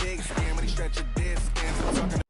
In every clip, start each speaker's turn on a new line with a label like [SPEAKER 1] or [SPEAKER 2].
[SPEAKER 1] big skin when he stretch a dead skin. I'm talking.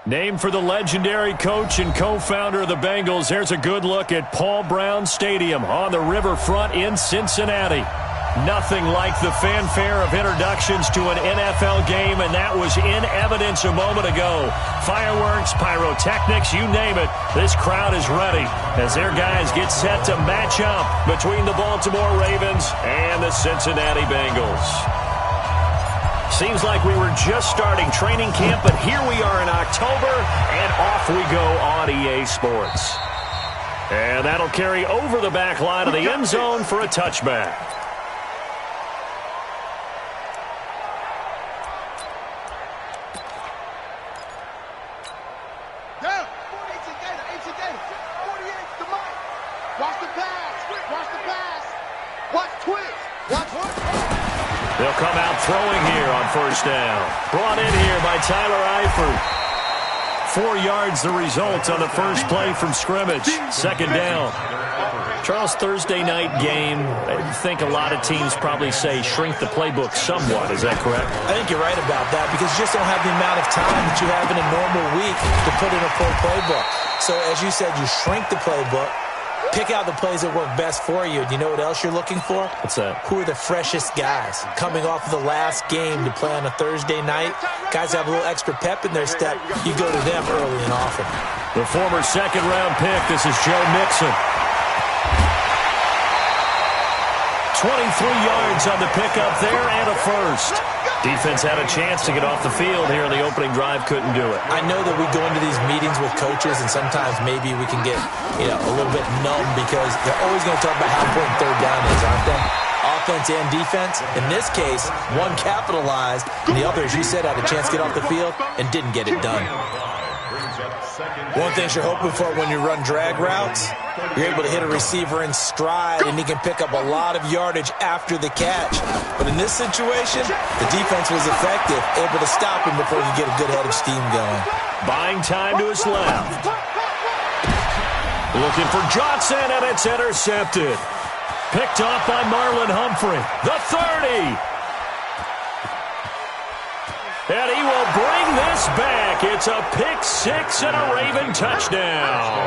[SPEAKER 2] Named for the legendary coach and co-founder of the Bengals, here's a good look at Paul Brown Stadium on the riverfront in Cincinnati. Nothing like the fanfare of introductions to an NFL game, and that was in evidence a moment ago. Fireworks, pyrotechnics, you name it. This crowd is ready as their guys get set to match up between the Baltimore Ravens and the Cincinnati Bengals. Seems like we were just starting training camp, but here we are in October, and off we go on EA Sports. And that'll carry over the back line of the end zone for a touchback. They'll come out throwing here on first down. Brought in here by Tyler Eifert. 4 yards the result on the first play from scrimmage. Second down. Charles, Thursday night game, I think a lot of teams probably say shrink the playbook somewhat. Is that correct?
[SPEAKER 3] I think you're right about that because you just don't have the amount of time that you have in a normal week to put in a full playbook. So as you said, you shrink the playbook. Pick out the plays that work best for you. Do you know what else you're looking for?
[SPEAKER 2] What's that?
[SPEAKER 3] Who are the freshest guys coming off of the last game to play on a Thursday night? Guys have a little extra pep in their step. You go to them early and often.
[SPEAKER 2] The former second-round pick, this is Joe Mixon. 23 yards on the pickup there and a first. Defense had a chance to get off the field here in the opening drive, couldn't do it.
[SPEAKER 3] I know that we go into these meetings with coaches, and sometimes maybe we can get, a little bit numb because they're always going to talk about how important third down is, aren't they? Offense and defense. In this case, one capitalized, and the other, as you said, had a chance to get off the field and didn't get it done. One thing you're hoping for when you run drag routes, you're able to hit a receiver in stride, and he can pick up a lot of yardage after the catch. But in this situation, the defense was effective, able to stop him before he could get a good head of steam going.
[SPEAKER 2] Buying time to his left. Looking for Johnson, and it's intercepted. Picked off by Marlon Humphrey. The 30. And he will bring this back. It's a pick six and a Raven touchdown.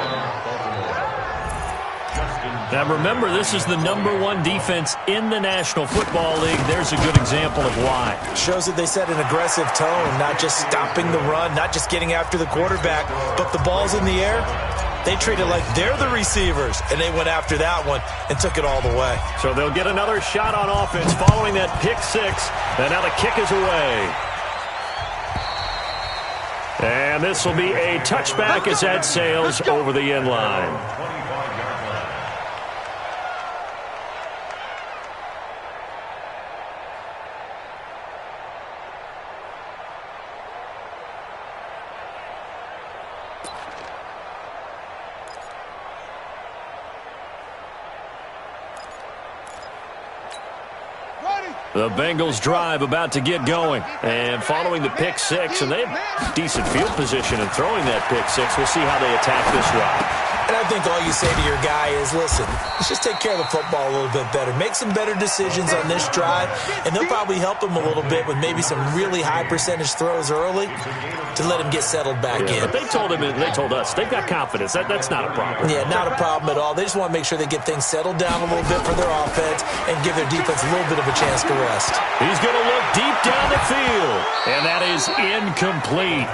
[SPEAKER 2] Now remember, this is the #1 defense in the National Football League. There's a good example of why.
[SPEAKER 3] Shows that they set an aggressive tone, not just stopping the run, not just getting after the quarterback, but the ball's in the air. They treat it like they're the receivers, and they went after that one and took it all the way.
[SPEAKER 2] So they'll get another shot on offense following that pick six, and now the kick is away. And this will be a touchback as that sails over the end line. The Bengals drive about to get going. And following the pick six, and they have decent field position in throwing that pick six. We'll see how they attack this drive.
[SPEAKER 3] And I think all you say to your guy is, listen, let's just take care of the football a little bit better. Make some better decisions on this drive, and they'll probably help him a little bit with maybe some really high percentage throws early to let him get settled back in.
[SPEAKER 2] But they told him, and they told us, they've got confidence. That's not a problem.
[SPEAKER 3] Yeah, not a problem at all. They just want to make sure they get things settled down a little bit for their offense and give their defense a little bit of a chance cardiac arrest.
[SPEAKER 2] He's going to look deep down the field, and that is incomplete.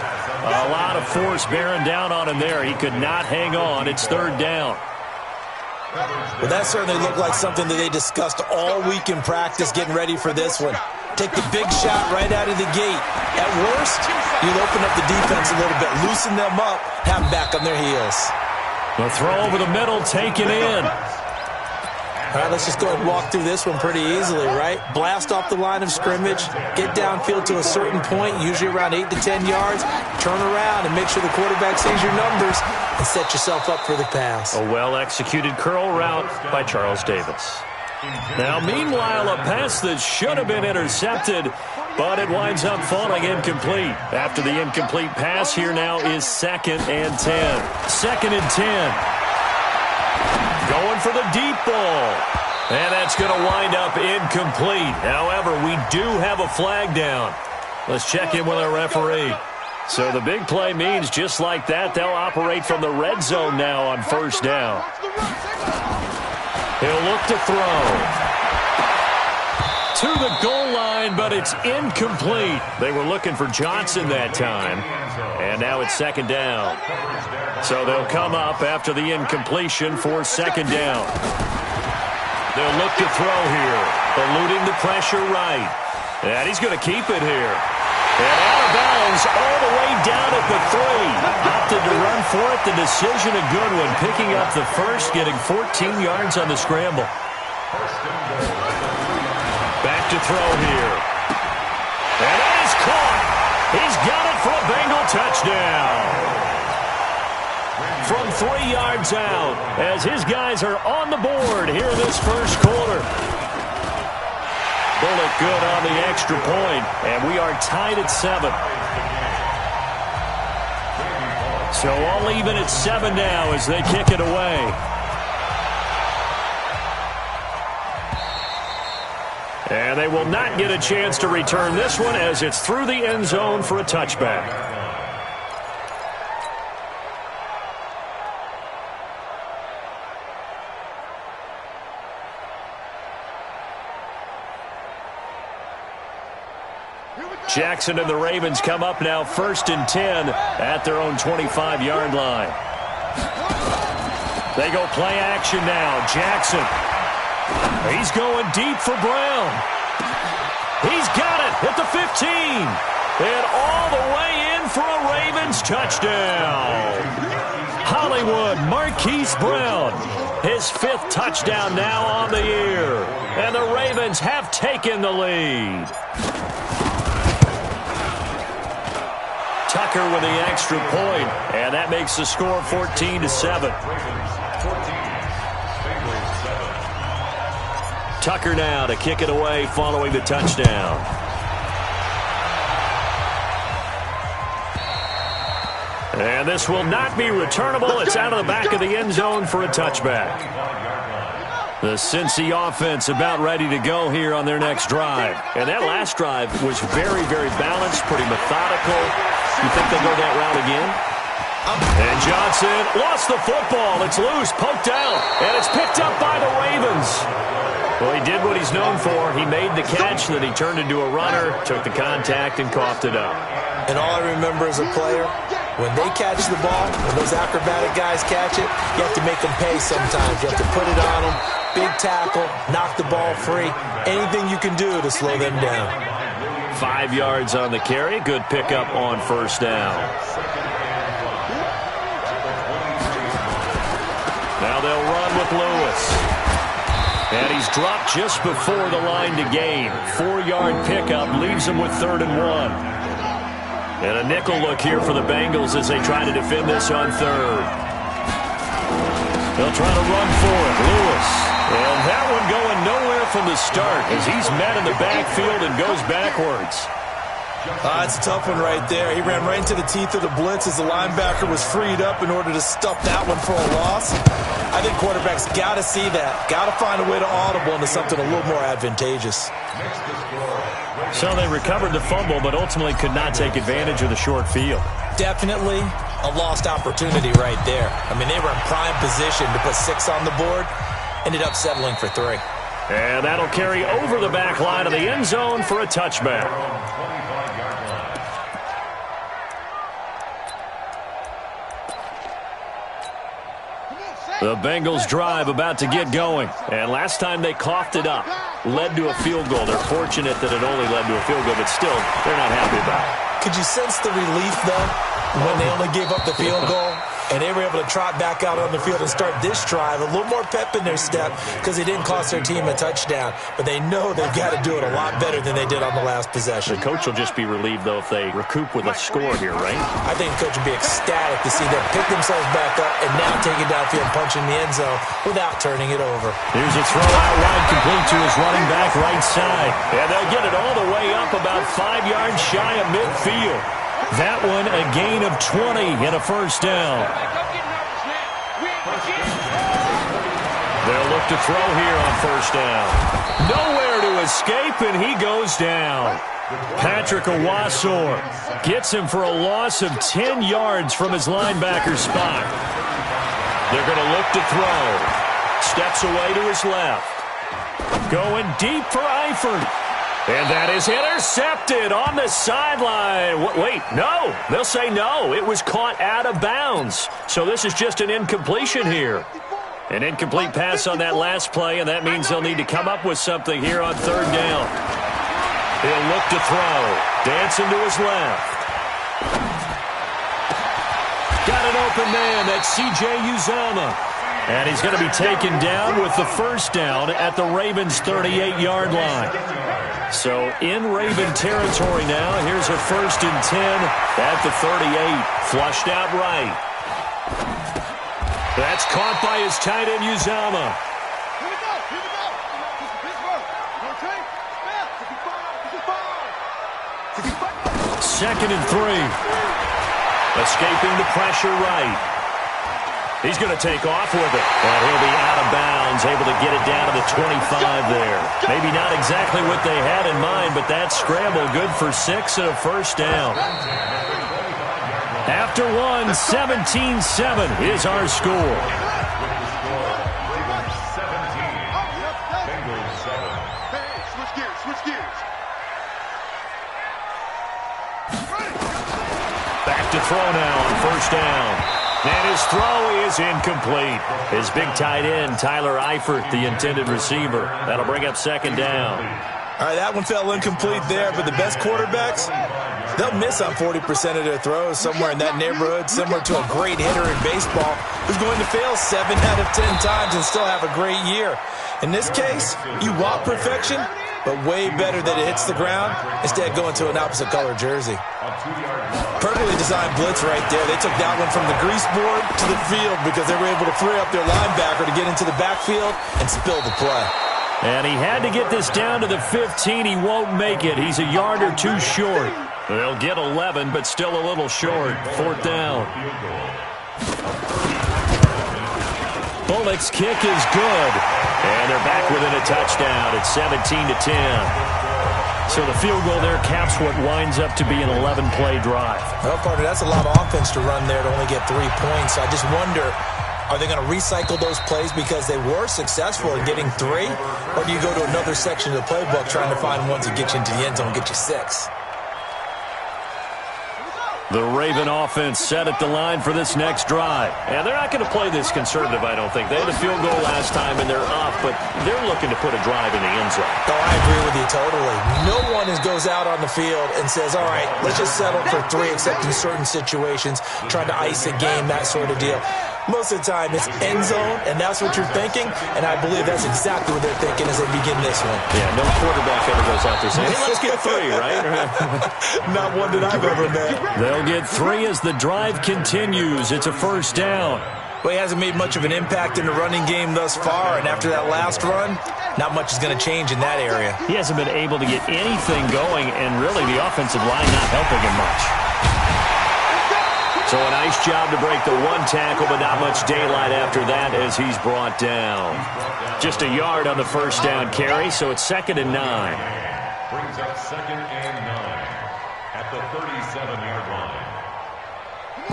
[SPEAKER 2] A lot of force bearing down on him there. He could not hang on. It's third down.
[SPEAKER 3] Well, that certainly looked like something that they discussed all week in practice getting ready for this one. Take the big shot right out of the gate. At worst, you'll open up the defense a little bit, loosen them up, have them back on their heels.
[SPEAKER 2] The throw over the middle, taken in.
[SPEAKER 3] All right, let's just go ahead and walk through this one pretty easily, right? Blast off the line of scrimmage, get downfield to a certain point, usually around 8 to 10 yards, turn around and make sure the quarterback sees your numbers and set yourself up for the pass.
[SPEAKER 2] A well-executed curl route by Charles Davis. Now, meanwhile, a pass that should have been intercepted, but it winds up falling incomplete. After the incomplete pass, here now is 2nd and 10. 2nd and 10. Going for the deep ball. And that's going to wind up incomplete. However, we do have a flag down. Let's check in with our referee. So the big play means just like that, they'll operate from the red zone now on first down. He'll look to throw. To the goal line, but it's incomplete. They were looking for Johnson that time. And now it's 2nd down. So they'll come up after the incompletion for 2nd down. They'll look to throw here, eluding the pressure right. And he's going to keep it here. And out of bounds all the way down at the 3. Opted to run for it. The decision a good one. Picking up the first, getting 14 yards on the scramble. Back to throw here. And that is caught. He's got it for a Bengal touchdown. From 3 yards out, as his guys are on the board here in this first quarter. Bullet good on the extra point, and we are tied at 7. So all even at 7 now as they kick it away. And they will not get a chance to return this one as it's through the end zone for a touchback. Jackson and the Ravens come up now 1st and 10 at their own 25-yard line. They go play action now. Jackson. He's going deep for Brown. He's got it at the 15. And all the way in for a Ravens touchdown. Hollywood Marquise Brown. His 5th touchdown now on the year. And the Ravens have taken the lead. Tucker with the extra point, and that makes the score 14-7. Tucker now to kick it away following the touchdown. And this will not be returnable. It's out of the back of the end zone for a touchback. The Cincy offense about ready to go here on their next drive. And that last drive was very, very balanced, pretty methodical. You think they'll go that route again? And Johnson lost the football. It's loose, poked out, and it's picked up by the Ravens. Well, he did what he's known for. He made the catch, then he turned into a runner, took the contact, and coughed it up.
[SPEAKER 3] And all I remember as a player, when they catch the ball, when those acrobatic guys catch it, you have to make them pay sometimes. You have to put it on them, big tackle, knock the ball free, anything you can do to slow them down.
[SPEAKER 2] 5 yards on the carry. Good pickup on first down. Now they'll run with Lewis. And he's dropped just before the line to gain. 4-yard pickup leaves him with 3rd and 1. And a nickel look here for the Bengals as they try to defend this on 3rd. They'll try to run for it. Lewis. And that one going nowhere from the start as he's met in the backfield and goes backwards.
[SPEAKER 3] It's a tough one right there. He ran right into the teeth of the blitz as the linebacker was freed up in order to stuff that one for a loss. I think quarterbacks got to see that. Got to find a way to audible into something a little more advantageous.
[SPEAKER 2] So they recovered the fumble, but ultimately could not take advantage of the short field.
[SPEAKER 3] Definitely a lost opportunity right there. I mean, they were in prime position to put 6 on the board. Ended up settling for 3.
[SPEAKER 2] And that'll carry over the back line of the end zone for a touchback. The Bengals drive about to get going. And last time they coughed it up, led to a field goal. They're fortunate that it only led to a field goal, but still, they're not happy about it.
[SPEAKER 3] Could you sense the relief, though, when they only gave up the field goal? And they were able to trot back out on the field and start this drive. A little more pep in their step because they didn't cost their team a touchdown. But they know they've got to do it a lot better than they did on the last possession.
[SPEAKER 2] The coach will just be relieved, though, if they recoup with a score here, right?
[SPEAKER 3] I think the coach will be ecstatic to see them pick themselves back up and now take it downfield and punch in the end zone without turning it over.
[SPEAKER 2] Here's a throw out wide, complete to his running back right side. And they'll get it all the way up about 5 yards shy of midfield. That one a gain of 20 and a first down. They'll look to throw here on first down. Nowhere to escape, and he goes down. Patrick Owasor gets him for a loss of 10 yards from his linebacker spot. They're going to look to throw. Steps away to his left. Going deep for Eifert. And that is intercepted on the sideline. Wait, no. They'll say no. It was caught out of bounds. So this is just an incompletion here. An incomplete pass on that last play, and that means they'll need to come up with something here on third down. He'll look to throw. Dancing to his left. Got an open man. That's C.J. Uzomah. And he's going to be taken down with the first down at the Ravens' 38-yard line. So in Raven territory now. Here's a 1st and 10 at the 38. Flushed out right. That's caught by his tight end, Uzomah. Second and 3. Escaping the pressure right. He's going to take off with it. And he'll be out of bounds, able to get it down to the 25 there. Maybe not exactly what they had in mind, but that scramble good for 6 and a first down. After one, 17-7 is our score. Back to throw now on first down. And his throw is incomplete. His big tight end, Tyler Eifert, the intended receiver. That'll bring up second down.
[SPEAKER 3] All right, that one fell incomplete there, but the best quarterbacks, they'll miss on 40% of their throws somewhere in that neighborhood, similar to a great hitter in baseball who's going to fail 7 out of 10 times and still have a great year. In this case, you want perfection, but way better that it hits the ground instead of going to an opposite color jersey. Perfectly designed blitz right there. They took that one from the grease board to the field because they were able to free up their linebacker to get into the backfield and spill the play.
[SPEAKER 2] And he had to get this down to the 15. He won't make it. He's a yard or two short. They'll get 11, but still a little short. Fourth down. Bullock's kick is good. And they're back within a touchdown. It's 17-10. So the field goal there caps what winds up to be an 11-play drive.
[SPEAKER 3] Well, partner, that's a lot of offense to run there to only get 3 points. I just wonder, are they going to recycle those plays because they were successful in getting 3? Or do you go to another section of the playbook trying to find ones that get you into the end zone and get you 6?
[SPEAKER 2] The Raven offense set at the line for this next drive. And they're not going to play this conservative, I don't think. They had a field goal last time, and they're up, but they're looking to put a drive in the end zone.
[SPEAKER 3] Oh, I agree with you totally. No one goes out on the field and says, all right, let's just settle for 3, except in certain situations, trying to ice a game, that sort of deal. Most of the time, it's end zone, and that's what you're thinking, and I believe that's exactly what they're thinking as they begin this one.
[SPEAKER 2] Yeah, no quarterback ever goes out there saying, hey, let's get 3, right?
[SPEAKER 3] Not one that I've ever met.
[SPEAKER 2] They'll get 3 as the drive continues. It's a first down.
[SPEAKER 3] Well, he hasn't made much of an impact in the running game thus far, and after that last run, not much is going to change in that area.
[SPEAKER 2] He hasn't been able to get anything going, and really the offensive line not helping him much. So a nice job to break the 1 tackle, but not much daylight after that as he's brought down. Just a yard on the first down carry, so it's 2nd and 9.
[SPEAKER 4] Brings up 2nd and 9 at the 37-yard line.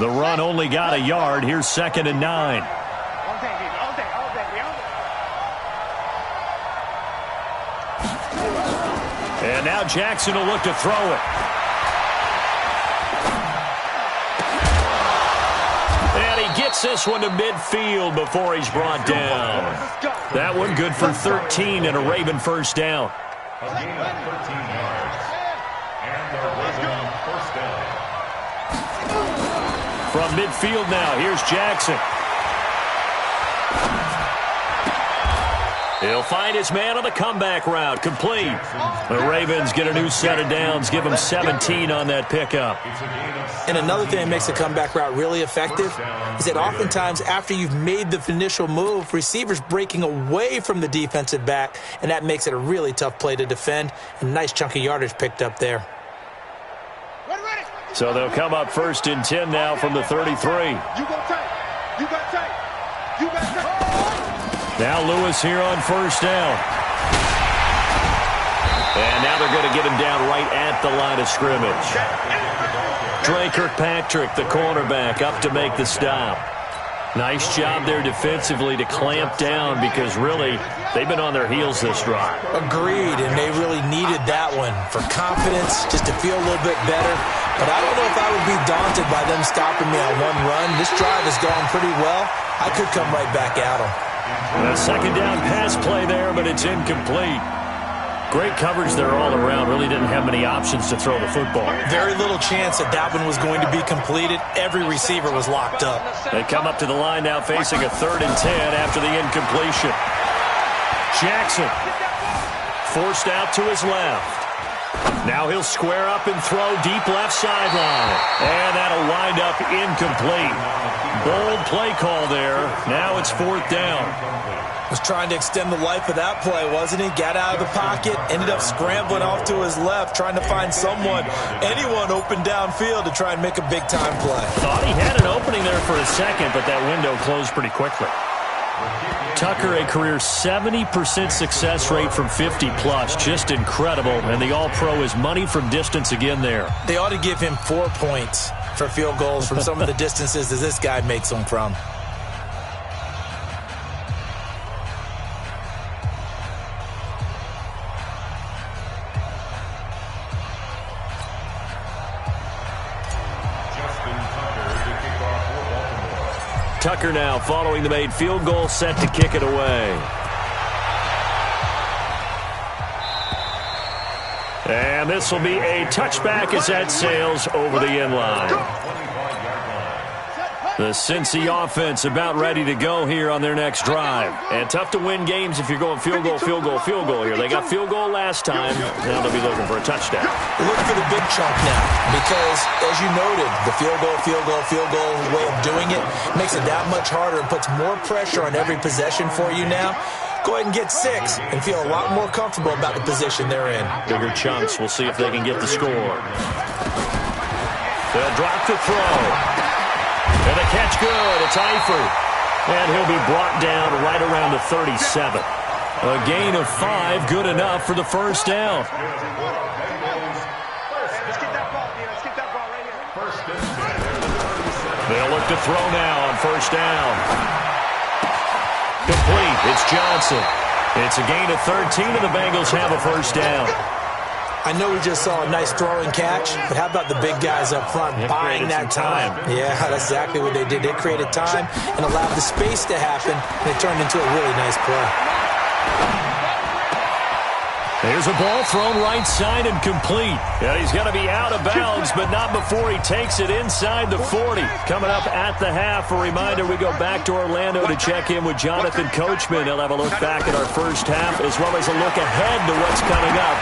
[SPEAKER 2] The run only got a yard. Here's 2nd and 9. And now Jackson will look to throw it. And he gets this one to midfield before he's brought down. That one good for 13 and a Raven first down.
[SPEAKER 4] A gain of 13 yards. And the Raven first down.
[SPEAKER 2] From midfield now, here's Jackson. He'll find his man on the comeback route, complete. The Ravens get a new set of downs, give him 17 on that pickup.
[SPEAKER 3] And another thing that makes the comeback route really effective is that oftentimes after you've made the initial move, receivers breaking away from the defensive back, and that makes it a really tough play to defend. A nice chunk of yardage picked up there.
[SPEAKER 2] So they'll come up 1st and 10 now from the 33. Now Lewis here on first down. And now they're going to get him down right at the line of scrimmage. Dre Kirkpatrick, the cornerback, up to make the stop. Nice job there defensively to clamp down because really they've been on their heels this drive.
[SPEAKER 3] Agreed, and they really needed that one for confidence, just to feel a little bit better. But I don't know if I would be daunted by them stopping me on one run. This drive has gone pretty well. I could come right back at them.
[SPEAKER 2] A second down pass play there, but it's incomplete. Great coverage there all around. Really didn't have many options to throw the football.
[SPEAKER 3] Very little chance that that one was going to be completed. Every receiver was locked up.
[SPEAKER 2] They come up to the line now facing a 3rd and 10 after the incompletion. Jackson forced out to his left. Now he'll square up and throw deep left sideline. And that'll wind up incomplete. Bold play call there. Now it's 4th down.
[SPEAKER 3] Was trying to extend the life of that play, wasn't he? Got out of the pocket, ended up scrambling off to his left, trying to find anyone open downfield to try and make a big-time play.
[SPEAKER 2] Thought he had an opening there for a second, but that window closed pretty quickly. Tucker, a career 70% success rate from 50-plus. Just incredible. And the All-Pro is money from distance again there.
[SPEAKER 3] They ought to give him 4 points for field goals from some of the distances that this guy makes them from.
[SPEAKER 2] Tucker now following the made field goal, set to kick it away. And this will be a touchback as that sails over the end line. The Cincy offense about ready to go here on their next drive. And tough to win games if you're going field goal here. They got field goal last time. Now they'll be looking for a touchdown.
[SPEAKER 3] Look for the big chunk now because, as you noted, the field goal way of doing it makes it that much harder and puts more pressure on every possession for you now. Go ahead and get 6 and feel a lot more comfortable about the position they're in.
[SPEAKER 2] Bigger chunks. We'll see if they can get the score. They'll drop the throw. And the catch good. It's Eifert. And he'll be brought down right around the 37. A gain of 5, good enough for the first down. They'll look to throw now on first down. Complete. It's Johnson. It's a gain of 13, and the Bengals have a first down.
[SPEAKER 3] I know we just saw a nice throwing catch, but how about the big guys up front buying that time? Yeah, that's exactly what they did. They created time and allowed the space to happen, and it turned into a really nice play.
[SPEAKER 2] There's a ball thrown right side and complete. Yeah, he's going to be out of bounds, but not before he takes it inside the 40. Coming up at the half, a reminder, we go back to Orlando to check in with Jonathan Coachman. He'll have a look back at our first half, as well as a look ahead to what's coming up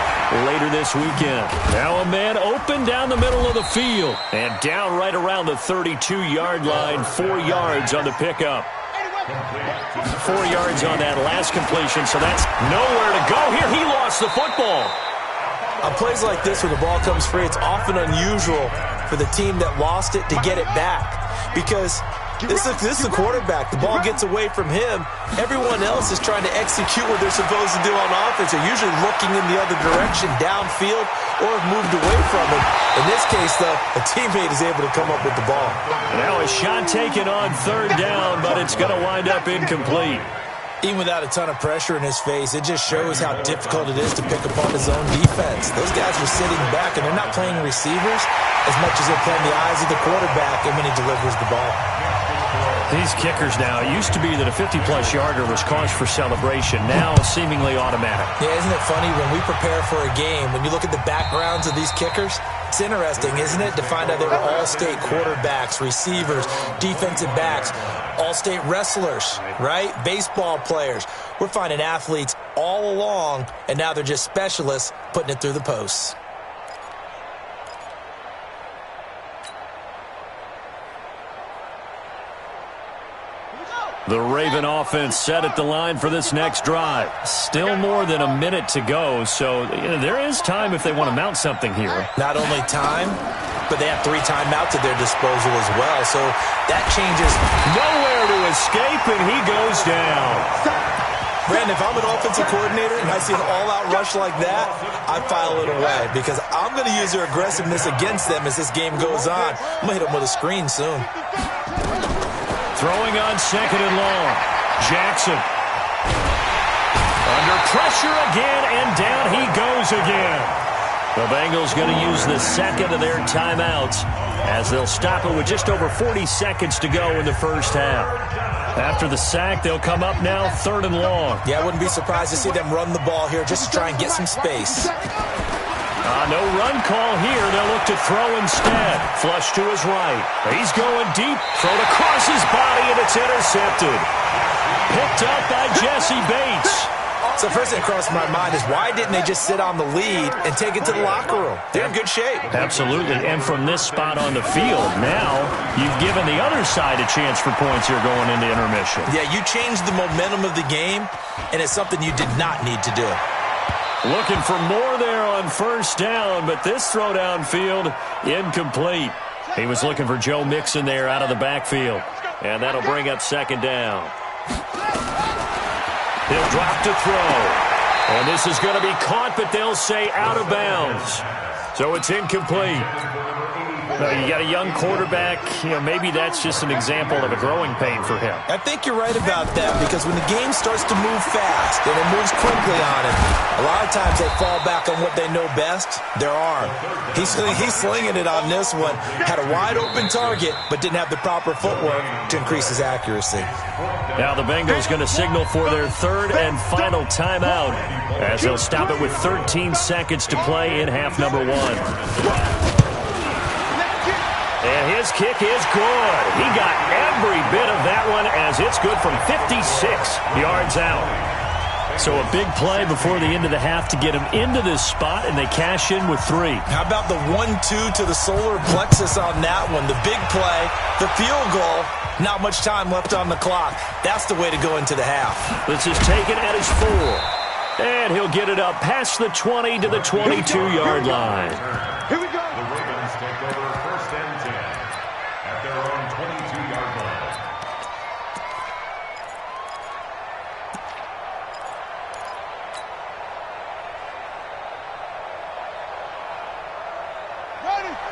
[SPEAKER 2] later this weekend. Now a man open down the middle of the field, and down right around the 32-yard line, 4 yards on the pickup. 4 yards on that last completion, so that's nowhere to go here. He lost the football.
[SPEAKER 3] On plays like this where the ball comes free, it's often unusual for the team that lost it to get it back because this is the quarterback. The ball gets away from him. Everyone else is trying to execute what they're supposed to do on offense. They're usually looking in the other direction, downfield, or have moved away from him. In this case, though, a teammate is able to come up with the ball.
[SPEAKER 2] Now a shot taken on third down, but it's going to wind up incomplete.
[SPEAKER 3] Even without a ton of pressure in his face, it just shows how difficult it is to pick apart his own defense. Those guys are sitting back, and they're not playing receivers as much as they're playing the eyes of the quarterback and when he delivers the ball.
[SPEAKER 2] These kickers now, it used to be that a 50-plus yarder was cause for celebration. Now, seemingly automatic.
[SPEAKER 3] Yeah, isn't it funny? When we prepare for a game, when you look at the backgrounds of these kickers, it's interesting, isn't it, to find out they were all-state quarterbacks, receivers, defensive backs, all-state wrestlers, right? Baseball players. We're finding athletes all along, and now they're just specialists putting it through the posts.
[SPEAKER 2] The Raven offense set at the line for this next drive. Still more than a minute to go, so there is time if they want to mount something here.
[SPEAKER 3] Not only time, but they have 3 timeouts at their disposal as well, so that changes.
[SPEAKER 2] Nowhere to escape, and he goes down.
[SPEAKER 3] Brandon, if I'm an offensive coordinator and I see an all-out rush like that, I file it away because I'm going to use their aggressiveness against them as this game goes on. I'm going to hit them with a screen soon.
[SPEAKER 2] Throwing on 2nd and long. Jackson. Under pressure again, and down he goes again. The Bengals going to use the second of their timeouts as they'll stop it with just over 40 seconds to go in the first half. After the sack, they'll come up now 3rd and long.
[SPEAKER 3] Yeah, I wouldn't be surprised to see them run the ball here just to try and get some space.
[SPEAKER 2] No run call here. They'll look to throw instead. Flush to his right. He's going deep. Thrown across his body, and it's intercepted. Picked up by Jesse Bates.
[SPEAKER 3] So first thing that crossed my mind is why didn't they just sit on the lead and take it to the locker room? They're in good shape.
[SPEAKER 2] Absolutely. And from this spot on the field, now you've given the other side a chance for points here going into intermission.
[SPEAKER 3] Yeah, you changed the momentum of the game, and it's something you did not need to do.
[SPEAKER 2] Looking for more there on first down, but this throw downfield incomplete. He was looking for Joe Mixon there out of the backfield. And that'll bring up 2nd down. He'll drop to throw. And this is going to be caught, but they'll say out of bounds. So it's incomplete. You got a young quarterback. Maybe that's just an example of a growing pain for him.
[SPEAKER 3] I think you're right about that because when the game starts to move fast and it moves quickly on him, a lot of times they fall back on what they know best, their arm. He's slinging it on this one. Had a wide-open target but didn't have the proper footwork to increase his accuracy.
[SPEAKER 2] Now the Bengals going to signal for their 3rd and final timeout as they'll stop it with 13 seconds to play in half number 1. And his kick is good. He got every bit of that one as it's good from 56 yards out. So a big play before the end of the half to get him into this spot, and they cash in with 3.
[SPEAKER 3] How about the 1-2 to the solar plexus on that one? The big play, the field goal, not much time left on the clock. That's the way to go into the half.
[SPEAKER 2] This is taken at his 4. And he'll get it up past the 20 to the 22-yard line.
[SPEAKER 4] Here we go. The Ravens take over 1st and 10 at their own 22-yard line.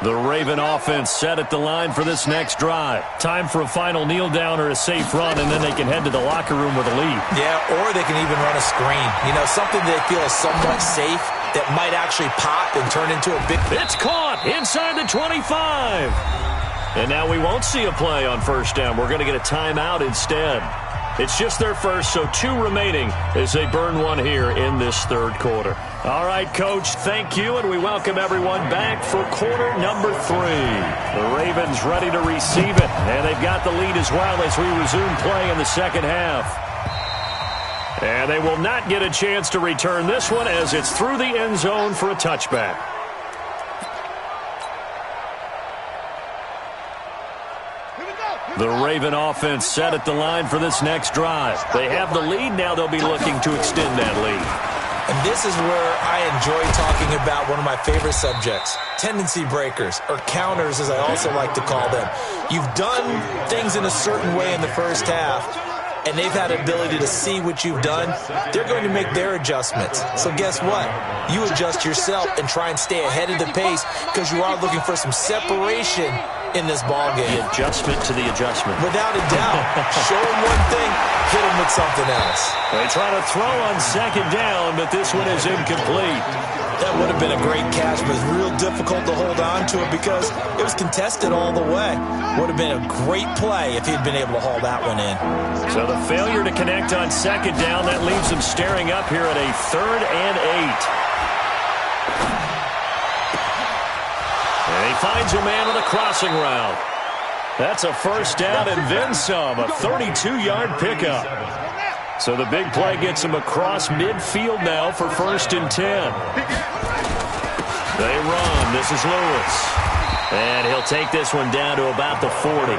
[SPEAKER 2] The Raven offense set at the line for this next drive. Time for a final kneel down or a safe run, and then they can head to the locker room with a lead.
[SPEAKER 3] Yeah, or they can even run a screen. Something they feel is somewhat safe that might actually pop and turn into a big...
[SPEAKER 2] It's caught inside the 25. And now we won't see a play on first down. We're going to get a timeout instead. It's just their first, so 2 remaining as they burn one here in this 3rd quarter. All right, Coach, thank you, and we welcome everyone back for quarter number 3. The Ravens ready to receive it, and they've got the lead as well as we resume play in the second half. And they will not get a chance to return this one as it's through the end zone for a touchback. The Raven offense set at the line for this next drive. They have the lead. Now they'll be looking to extend that lead.
[SPEAKER 3] And this is where I enjoy talking about one of my favorite subjects, tendency breakers, or counters as I also like to call them. You've done things in a certain way in the first half, and they've had the ability to see what you've done. They're going to make their adjustments. So guess what? You adjust yourself and try and stay ahead of the pace because you are looking for some separation in this ballgame.
[SPEAKER 2] The adjustment to the adjustment.
[SPEAKER 3] Without a doubt. Show him one thing, hit him with something else.
[SPEAKER 2] They try to throw on second down, but this one is incomplete.
[SPEAKER 3] That would have been a great catch, but it's real difficult to hold on to it because it was contested all the way. Would have been a great play if he'd been able to haul that one in.
[SPEAKER 2] So the failure to connect on second down, that leaves them staring up here at a 3rd and 8. And he finds a man on the crossing route. That's a first down and then some, a 32-yard pickup. So the big play gets him across midfield now for 1st and 10. They run. This is Lewis. And he'll take this one down to about the 40.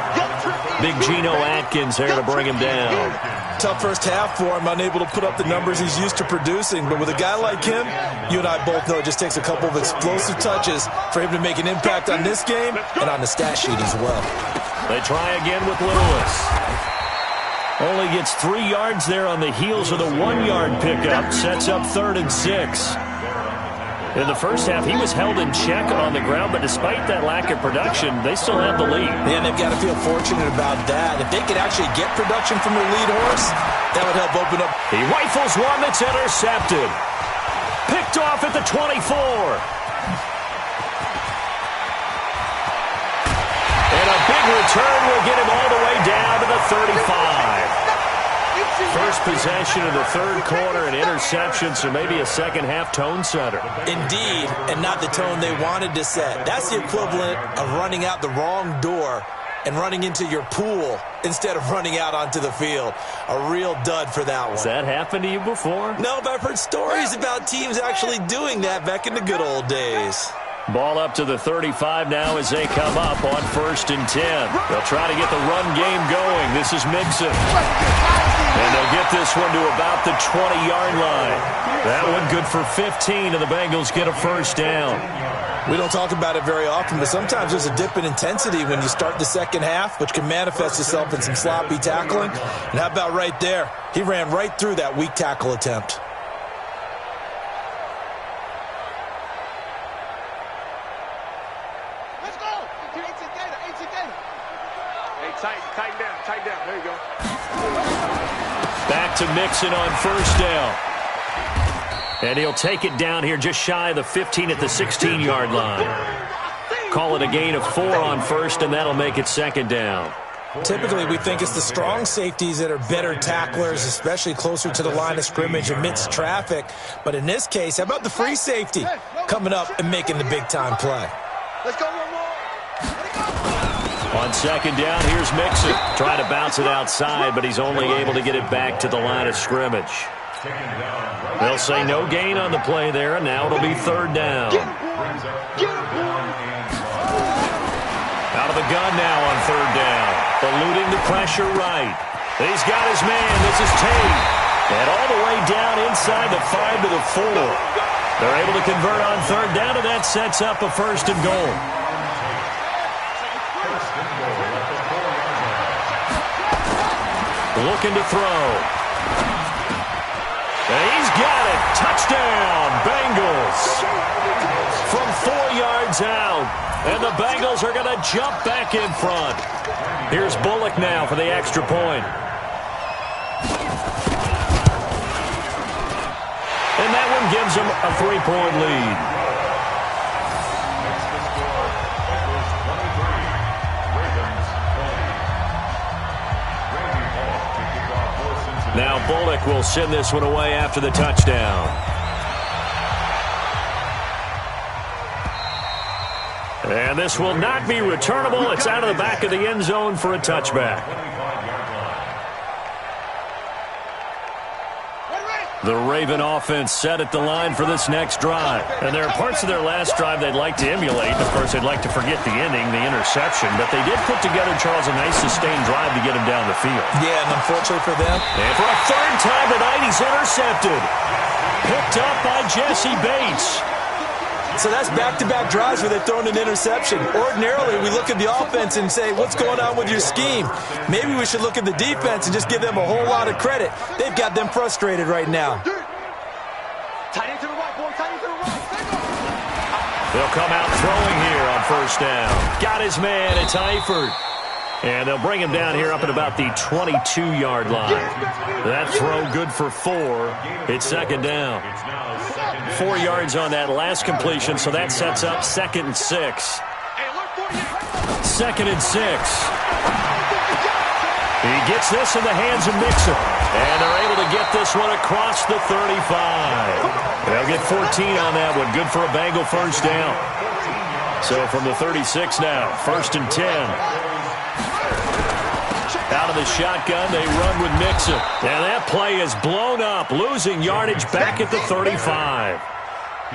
[SPEAKER 2] Big Geno Atkins there to bring him down.
[SPEAKER 3] Tough first half for him, unable to put up the numbers he's used to producing. But with a guy like him, you and I both know it just takes a couple of explosive touches for him to make an impact on this game and on the stat sheet as well.
[SPEAKER 2] They try again with Lewis. Only gets 3 yards there on the heels of the 1-yard pickup. Sets up 3rd and 6. In the first half, he was held in check on the ground, but despite that lack of production, they still have the lead.
[SPEAKER 3] And they've got to feel fortunate about that. If they could actually get production from their lead horse, that would help open up.
[SPEAKER 2] He rifles one that's intercepted. Picked off at the 24. And a big return will get him all the way down to the 35. First possession of the 3rd quarter, an interception, so maybe a second-half tone setter.
[SPEAKER 3] Indeed, and not the tone they wanted to set. That's the equivalent of running out the wrong door and running into your pool instead of running out onto the field. A real dud for that one.
[SPEAKER 2] Has that happened to you before?
[SPEAKER 3] No, but I've heard stories about teams actually doing that back in the good old days.
[SPEAKER 2] Ball up to the 35 now as they come up on 1st and 10. They'll try to get the run game going. This is Mixon. And they'll get this one to about the 20-yard line. That one good for 15, and the Bengals get a first down.
[SPEAKER 3] We don't talk about it very often, but sometimes there's a dip in intensity when you start the second half, which can manifest itself in some sloppy tackling. And how about right there? He ran right through that weak tackle attempt.
[SPEAKER 5] Tighten down. There you go.
[SPEAKER 2] Back to Mixon on first down. And he'll take it down here just shy of the 15 at the 16-yard line. Call it a gain of 4 on first, and that'll make it 2nd down.
[SPEAKER 3] Typically, we think it's the strong safeties that are better tacklers, especially closer to the line of scrimmage amidst traffic. But in this case, how about the free safety coming up and making the big-time play?
[SPEAKER 5] Let's go one more.
[SPEAKER 2] On 2nd down, here's Mixon. Trying to bounce it outside, but he's only able to get it back to the line of scrimmage. They'll say no gain on the play there, and now it'll be 3rd down. Out of the gun now on 3rd down. Eluding the pressure right. He's got his man. This is Tate. And all the way down inside the 5 to the 4. They're able to convert on 3rd down, and that sets up a 1st and goal. Looking to throw. And he's got it. Touchdown, Bengals. From 4 yards out. And the Bengals are going to jump back in front. Here's Bullock now for the extra point. And that one gives them a 3-point lead. Now Bullock will send this one away after the touchdown. And this will not be returnable. It's out of the back of the end zone for a touchback. The Raven offense set at the line for this next drive. And there are parts of their last drive they'd like to emulate. Of course, they'd like to forget the ending, the interception. But they did put together, Charles, a nice sustained drive to get him down the field.
[SPEAKER 3] Yeah, and unfortunately for them.
[SPEAKER 2] And for a 3rd time tonight, he's intercepted. Picked up by Jesse Bates.
[SPEAKER 3] So that's back-to-back drives where they've thrown an interception. Ordinarily, we look at the offense and say, what's going on with your scheme? Maybe we should look at the defense and just give them a whole lot of credit. They've got them frustrated right now.
[SPEAKER 5] Tight end to the right, boy. Tight end to the right.
[SPEAKER 2] They'll come out throwing here on first down. Got his man. It's Eifert. And they'll bring him down here up at about the 22-yard line. That throw good for 4. It's second down. 4 yards on that last completion, so that sets up 2nd and 6. 2nd and 6. He gets this in the hands of Mixon. And they're able to get this one across the 35. They'll get 14 on that one. Good for a Bengal first down. So from the 36 now, 1st and 10. Out of the shotgun, they run with Mixon. And that play is blown up, losing yardage back at the 35.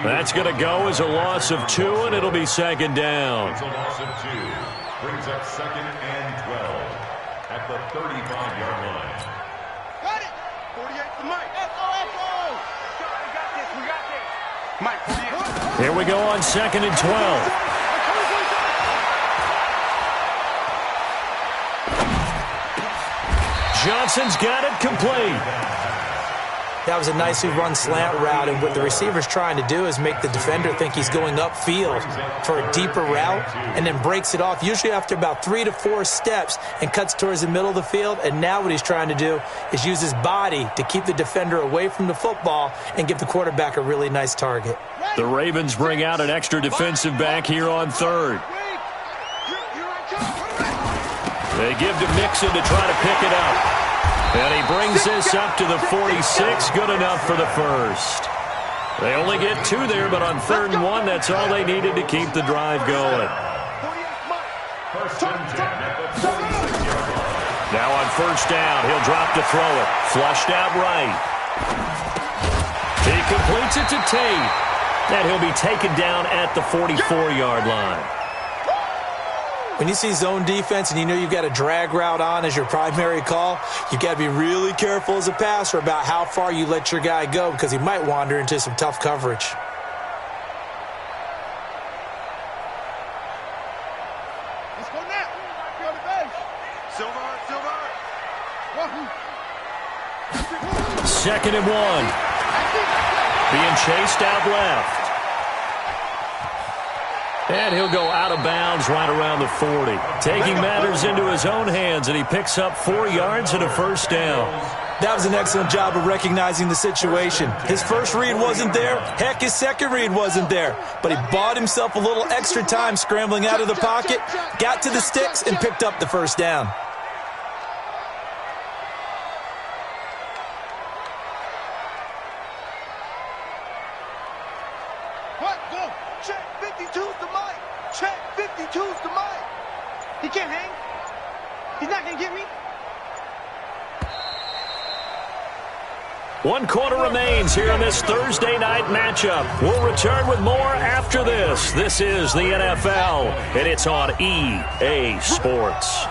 [SPEAKER 2] That's going to go as a loss of 2, and it'll be second down.
[SPEAKER 4] It's a loss of 2. Brings up 2nd and 12 at the 35-yard line.
[SPEAKER 5] Got it. 48 to Mike. Echo. We got this. We got this. Mike, 48.
[SPEAKER 2] Here we go on 2nd and 12. Johnson's got it complete.
[SPEAKER 3] That was a nicely run slant route, and what the receiver's trying to do is make the defender think he's going upfield for a deeper route and then breaks it off, usually after about 3 to 4 steps, and cuts towards the middle of the field. And now what he's trying to do is use his body to keep the defender away from the football and give the quarterback a really nice target.
[SPEAKER 2] The Ravens bring out an extra defensive back here on 3rd. They give to Mixon to try to pick it up. And he brings this up to the 46. Good enough for the first. They only get 2 there, but on 3rd and 1, that's all they needed to keep the drive going. Now on 1st down, he'll drop to throw it. Flushed out right. He completes it to Tate. And he'll be taken down at the 44-yard line.
[SPEAKER 3] When you see zone defense and you know you've got a drag route on as your primary call, you've got to be really careful as a passer about how far you let your guy go, because he might wander into some tough coverage.
[SPEAKER 5] Let's go now. Be on the bench. Silver.
[SPEAKER 2] 2nd and 1. Being chased out left. And he'll go out of bounds right around the 40. Taking matters into his own hands, and he picks up 4 yards and a first down.
[SPEAKER 3] That was an excellent job of recognizing the situation. His first read wasn't there. Heck, his second read wasn't there. But he bought himself a little extra time scrambling out of the pocket, got to the sticks, and picked up the first down.
[SPEAKER 5] What? Go. Check 52's the mic. Check 52's the mic. He can't hang. He's not going to get me.
[SPEAKER 2] 1 quarter remains here in this Thursday night matchup. We'll return with more after this. This is the NFL, and it's on EA Sports.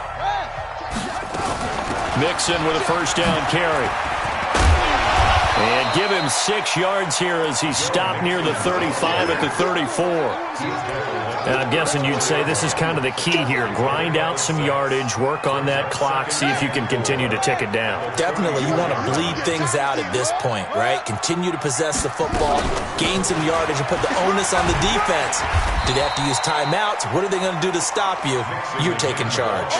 [SPEAKER 2] Mixon with a first down carry. And give him 6 yards here as he stopped near the 35 at the 34. And I'm guessing you'd say this is kind of the key here. Grind out some yardage, work on that clock, see if you can continue to tick it down.
[SPEAKER 3] Definitely, you want to bleed things out at this point, right? Continue to possess the football, gain some yardage, and put the onus on the defense. Do they have to use timeouts? What are they going to do to stop you? You're taking charge.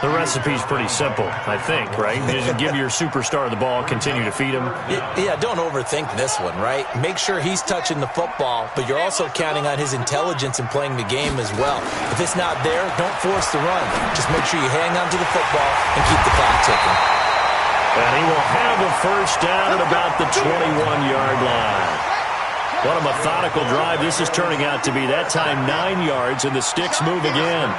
[SPEAKER 2] The recipe's pretty simple, I think, right? You just give your superstar the ball, continue to feed him.
[SPEAKER 3] Yeah, don't overthink this one, right? Make sure he's touching the football, but you're also counting on his intelligence in playing the game as well. If it's not there, don't force the run. Just make sure you hang on to the football and keep the clock ticking.
[SPEAKER 2] And he will have a first down at about the 21-yard line. What a methodical drive this is turning out to be. That time 9 yards, and the sticks move again.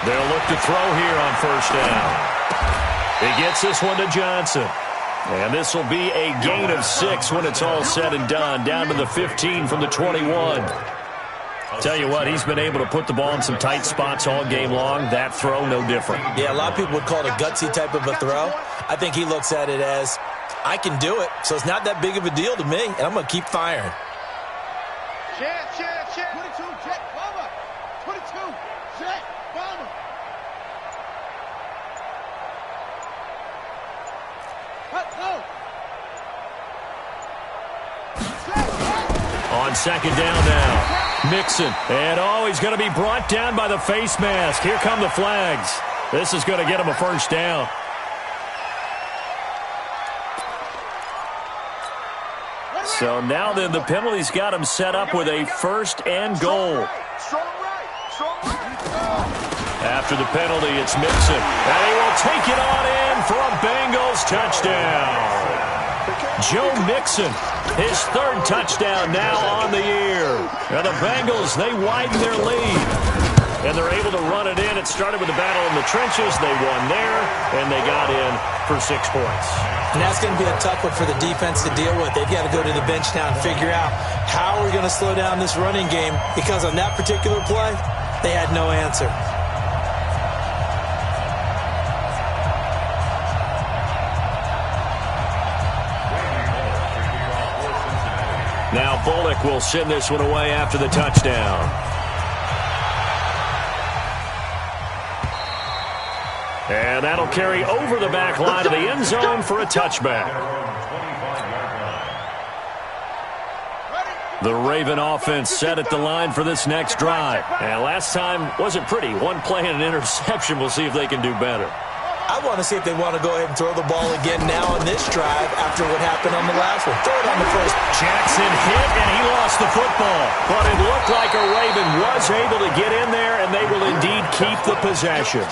[SPEAKER 2] They'll look to throw here on first down. He gets this one to Johnson. And this will be a gain of 6 when it's all said and done. Down to the 15 from the 21. Tell you what, he's been able to put the ball in some tight spots all game long. That throw, no different.
[SPEAKER 3] Yeah, a lot of people would call it a gutsy type of a throw. I think he looks at it as, I can do it, so it's not that big of a deal to me, and I'm going to keep firing.
[SPEAKER 5] Check. 22, check, bomber. 22, check, bomber. Let's go.
[SPEAKER 2] On second down now, Mixon. And he's going to be brought down by the face mask. Here come the flags. This is going to get him a first down. So now then, the penalty's got him set up with a first and goal.
[SPEAKER 5] Strong right.
[SPEAKER 2] After the penalty, it's Mixon. And he will take it on in for a Bengals touchdown. Joe Mixon, his third touchdown now on the year. And the Bengals, they widen their lead. And they're able to run it in. It started with a battle in the trenches. They won there, and they got in for 6 points.
[SPEAKER 3] And that's going to be a tough one for the defense to deal with. They've got to go to the bench now and figure out how we're going to slow down this running game, because on that particular play, they had no answer.
[SPEAKER 2] Now Bullock will send this one away after the touchdown. And that'll carry over the back line of the end zone for a touchback. The Raven offense set at the line for this next drive. And last time wasn't pretty. One play and an interception. We'll see if they can do better.
[SPEAKER 3] I want to see if they want to go ahead and throw the ball again now on this drive after what happened on the last one. Throw it on the first.
[SPEAKER 2] Jackson hit, and he lost the football. But it looked like a Raven was able to get in there, and they will indeed keep the possession.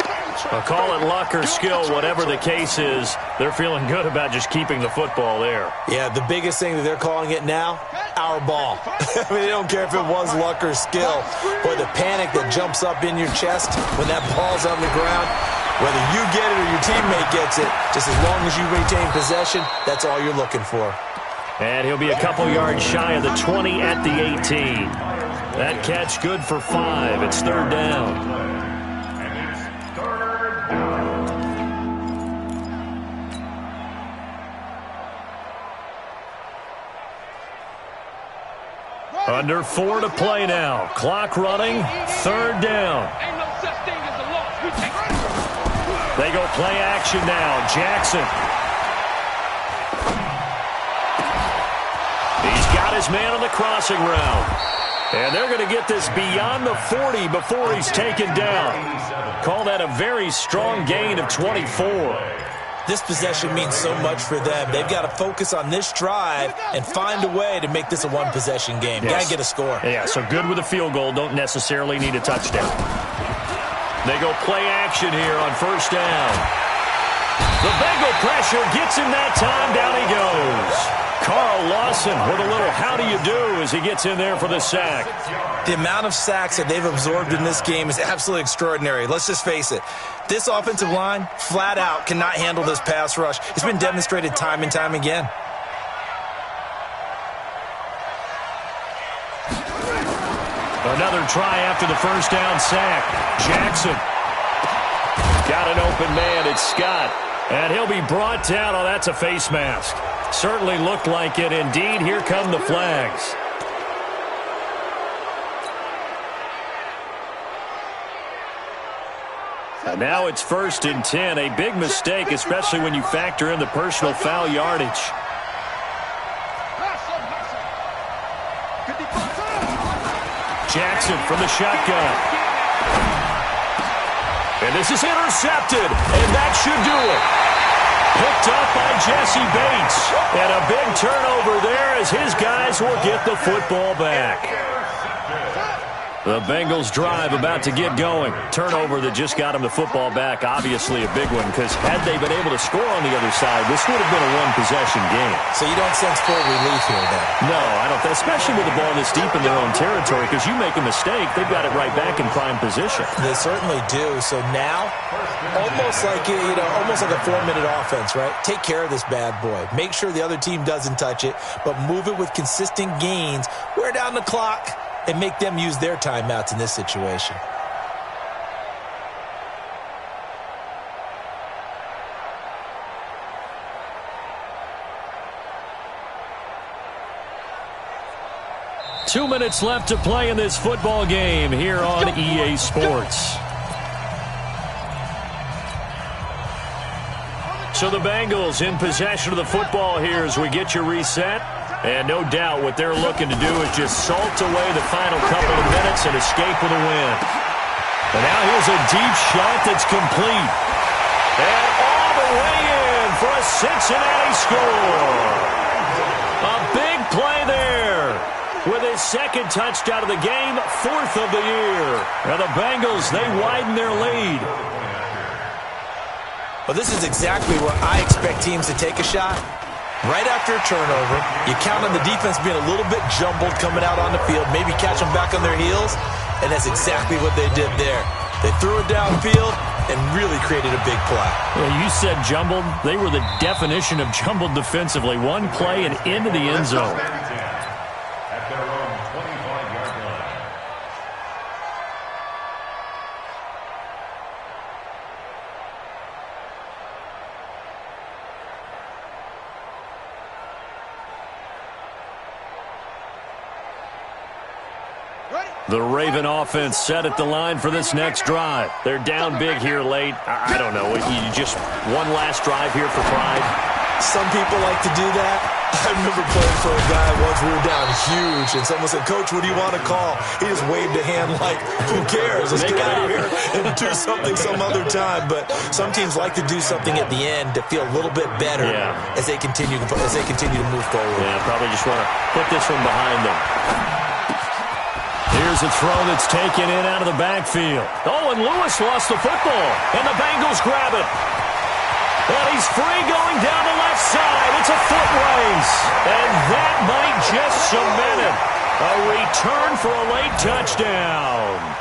[SPEAKER 2] Call it luck or skill, whatever the case is, they're feeling good about just keeping the football there.
[SPEAKER 3] Yeah, the biggest thing that they're calling it now, our ball. I mean, they don't care if it was luck or skill. But the panic that jumps up in your chest when that ball's on the ground, whether you get it or your teammate gets it, just as long as you retain possession, that's all you're looking for.
[SPEAKER 2] And he'll be a couple yards shy of the 20 at the 18. That catch good for 5. It's third down. Under 4 to play now. Clock running. Third down. They go play action now. Jackson. He's got his man on the crossing route. And they're going to get this beyond the 40 before he's taken down. Call that a very strong gain of 24.
[SPEAKER 3] This possession means so much for them. They've got to focus on this drive and find a way to make this a one-possession game.
[SPEAKER 2] Yes.
[SPEAKER 3] Got to get a score.
[SPEAKER 2] Yeah, so good with a field goal. Don't necessarily need a touchdown. They go play action here on first down. The Bengal pressure gets him that time. Down he goes. Carl Lawson with a little how do you do as he gets in there for the sack.
[SPEAKER 3] The amount of sacks that they've absorbed in this game is absolutely extraordinary. Let's just face it. This offensive line, flat out, cannot handle this pass rush. It's been demonstrated time and time again.
[SPEAKER 2] Another try after the first down sack. Jackson. Got an open man. It's Scott. And he'll be brought down. Oh, that's a face mask. Certainly looked like it. Indeed, here come the flags. And now it's 1st and 10. A big mistake, especially when you factor in the personal foul yardage. Jackson from the shotgun. And this is intercepted, and that should do it. Picked up by Jesse Bates. And a big turnover there as his guys will get the football back. The Bengals drive about to get going. Turnover that just got him the football back. Obviously a big one, because had they been able to score on the other side, this would have been a one-possession game.
[SPEAKER 3] So you don't sense full relief here, then?
[SPEAKER 2] No, I don't. Especially with the ball this deep in their own territory, because you make a mistake, they've got it right back in prime position.
[SPEAKER 3] They certainly do. So now, almost like a 4-minute offense, right? Take care of this bad boy. Make sure the other team doesn't touch it, but move it with consistent gains. Wear down the clock and make them use their timeouts in this situation.
[SPEAKER 2] 2 minutes left to play in this football game here on EA Sports. So the Bengals in possession of the football here as we get you reset. And no doubt what they're looking to do is just salt away the final couple of minutes and escape with a win. And now here's a deep shot that's complete. And all the way in for a Cincinnati score. A big play there with his second touchdown of the game, 4th of the year. Now the Bengals, they widen their lead.
[SPEAKER 3] Well, this is exactly where I expect teams to take a shot. Right after a turnover, you count on the defense being a little bit jumbled coming out on the field, maybe catch them back on their heels, and that's exactly what they did there. They threw it downfield and really created a big play.
[SPEAKER 2] Well, you said jumbled. They were the definition of jumbled defensively. One play and into the end zone.
[SPEAKER 4] At their own 25-yard line.
[SPEAKER 2] The Raven offense set at the line for this next drive. They're down big here late. I don't know. You just one last drive here for pride.
[SPEAKER 3] Some people like to do that. I remember playing for a guy once. We were down huge, and someone said, "Coach, what do you want to call?" He just waved a hand like, "Who cares? Let's get out of here and do something some other time." But some teams like to do something at the end to feel a little bit better as they continue to move forward.
[SPEAKER 2] Yeah, probably just want to put this one behind them. Here's a throw that's taken in out of the backfield. Oh, and Lewis lost the football, and the Bengals grab it. And he's free going down the left side. It's a foot race, and that might just cement it. A return for a late touchdown.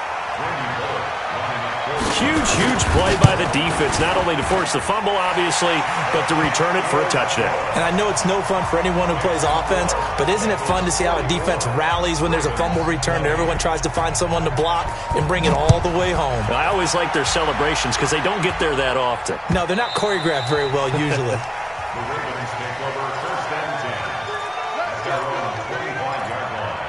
[SPEAKER 2] Huge, huge play by the defense, not only to force the fumble, obviously, but to return it for a touchdown.
[SPEAKER 3] And I know it's no fun for anyone who plays offense, but isn't it fun to see how a defense rallies when there's a fumble return and everyone tries to find someone to block and bring it all the way home?
[SPEAKER 2] I always like their celebrations because they don't get there that often.
[SPEAKER 3] No, they're not choreographed very well usually.
[SPEAKER 4] The Ravens take over 1st and 10 at their own 25-yard line.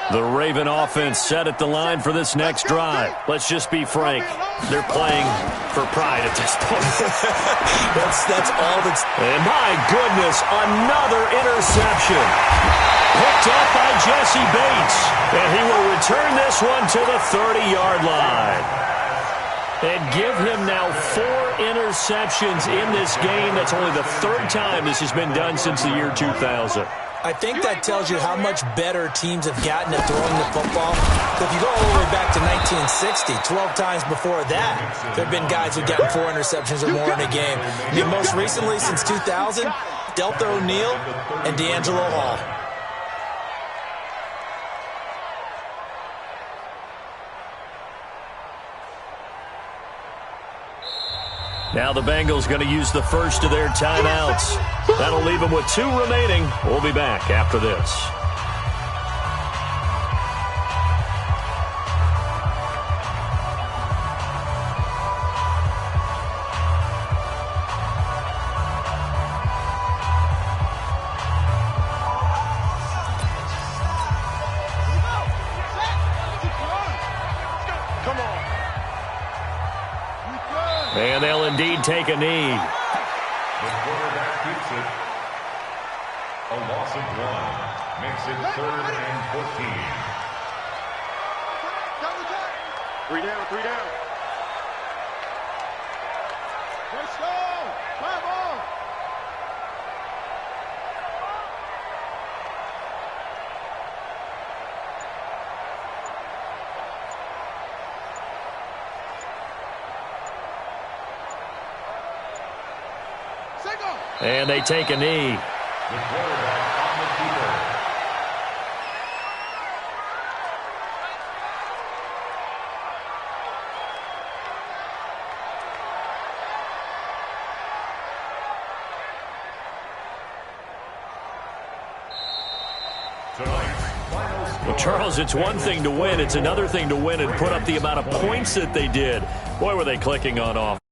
[SPEAKER 2] The Raven offense set at the line for this next drive. Let's just be frank. They're playing for pride at this point.
[SPEAKER 3] that's all that's...
[SPEAKER 2] And my goodness, another interception. Picked up by Jesse Bates. And he will return this one to the 30-yard line. And give him now 4 interceptions in this game. That's only the 3rd time this has been done since the year 2000.
[SPEAKER 3] I think that tells you how much better teams have gotten at throwing the football. If you go all the way back to 1960, 12 times before that, there have been guys who've gotten 4 interceptions or more in a game. I mean, most recently, since 2000, Delta O'Neal and D'Angelo Hall.
[SPEAKER 2] Now the Bengals going to use the first of their timeouts. That'll leave them with 2 remaining. We'll be back after this. And they'll indeed take a knee.
[SPEAKER 4] The quarterback keeps it. A loss of 1 makes it 3rd and 14.
[SPEAKER 5] 3 down, 3 down. Let's go. 5 off.
[SPEAKER 2] And they take a knee.
[SPEAKER 4] The quarterback on the keeper.
[SPEAKER 2] Well, Charles, it's one thing to win. It's another thing to win and put up the amount of points that they did. Boy, were they clicking on offense.